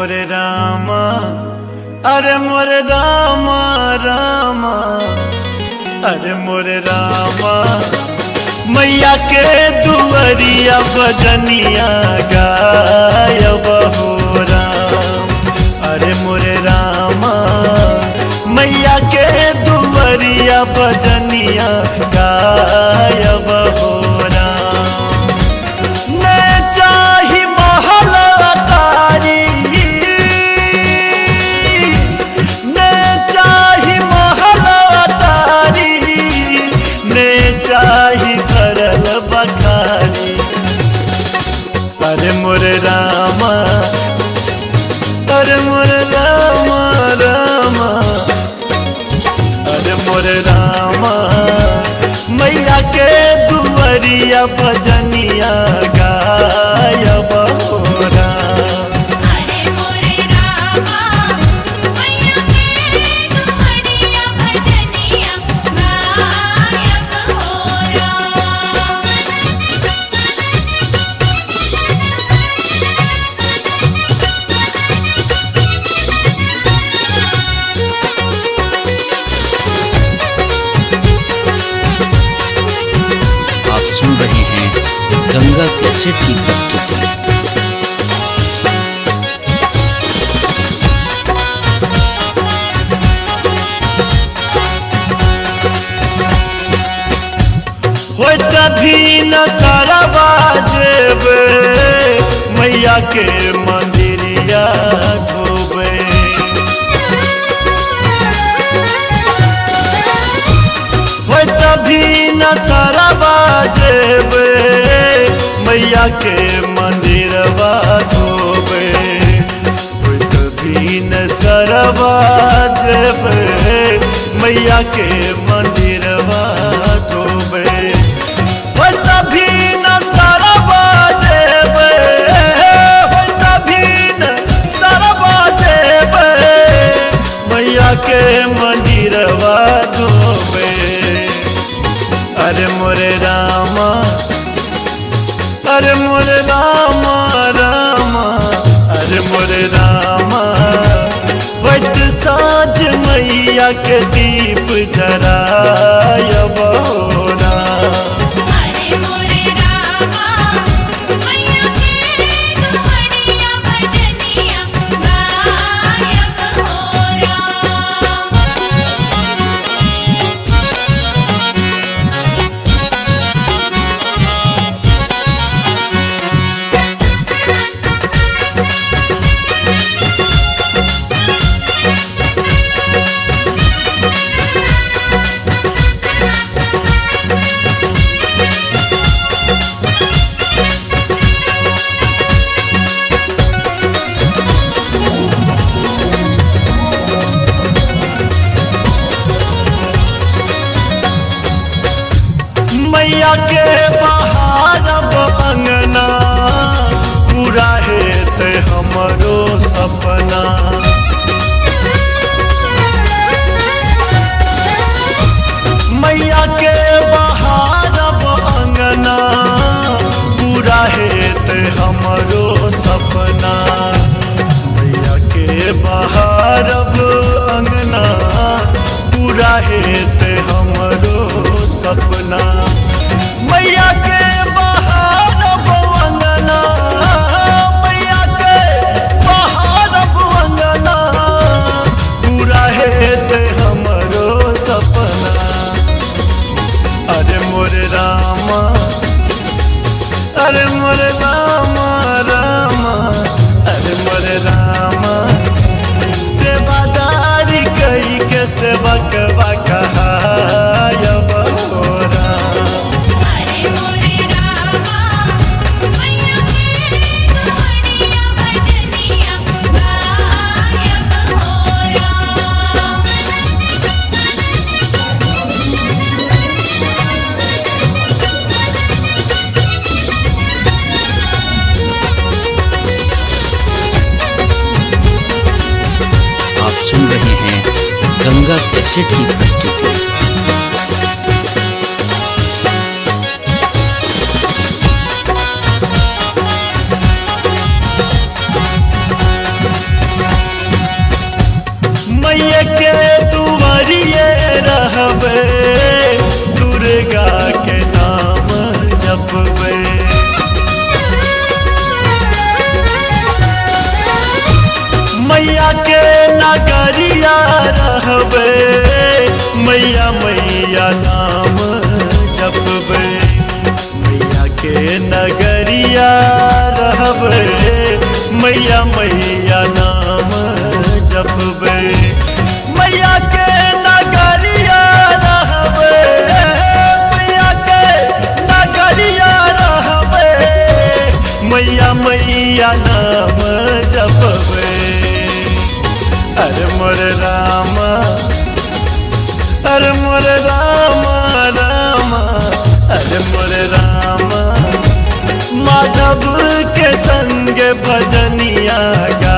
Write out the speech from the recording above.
मोरे रामा, अरे मोरे रामा रामा, अरे मोरे रामा, मैया के दुआरिया बजनिया गायब हो राम। अरे मोरे रामा, मैया के दुआरिया बजनिया गायब हो राम। ने चाही महल अटारी, ने चाही महल अटारी, ने चाही करल बखारी। अरे मोरे रामा, अरे मोरे रामा रामा, अरे मोरे रामा, मैया के दुआरिया बजनिया गायब हो राम। अरे मोरे रामा, मैया के दुआरिया बजनिया गायब हो राम। आप सुन रहे हैं गंगा कैसेट की प्रस्तुति। हो तभी न सरवा जेबे, मैया के मंदिरिया धोबे। हो तभी न सरवा जेबे, मैया के मंदिरवा धोबे। हो तभी न सरवा जेबे, मैया के मंदिरवा धोबे। हो तभी न सरवा जेबे, हो तभी न सरवा जेबे, मैया के मंदिरवा धोबे। अरे मोरे रामा, अरे मोरे रामा रामा, अरे मोरे रामा, वैत साँझ मैया के दीप जरायब हो राम। अरे मोरे रामा, मैया के दुआरिया बजनिया गायब हो राम। मैया के बहारब अंगना, पूरा हेत हमरो सपना। मैया के बहारब अंगना, पूरा हेत हमरो सपना। मैया के बहारब अंगना, पूरा हेत हमरो सपना। मैया के बहारब अंगना, मैया के बहारब अंगना, पूरा हेत हमरो सपना। अरे मोरे रामा, अरे मोरे रामा रामा, अरे मोरे रामा, सेवादारी कई के सेवक कहायब हो राम। अरे मोरे रामा, मैया के दुआरिया बजनिया गायब हो राम। आप सुन रहे हैं गंगा कैसेट की प्रस्तुति। मैया के दुआरिये रहबे दुर्गा के नाम जपबे मैया के नगरिया रहबे मैया मैया नाम जपबे मैया के नगरिया रहबे मैया मैया नाम जपबे मैया के नगरिया रहबे मैया के नगरिया रहबे मैया मैया नाम जपबे अरे मोर रामा अरे मोर रामा रामा अरे मोर रामा माधव के संग भजनिया गा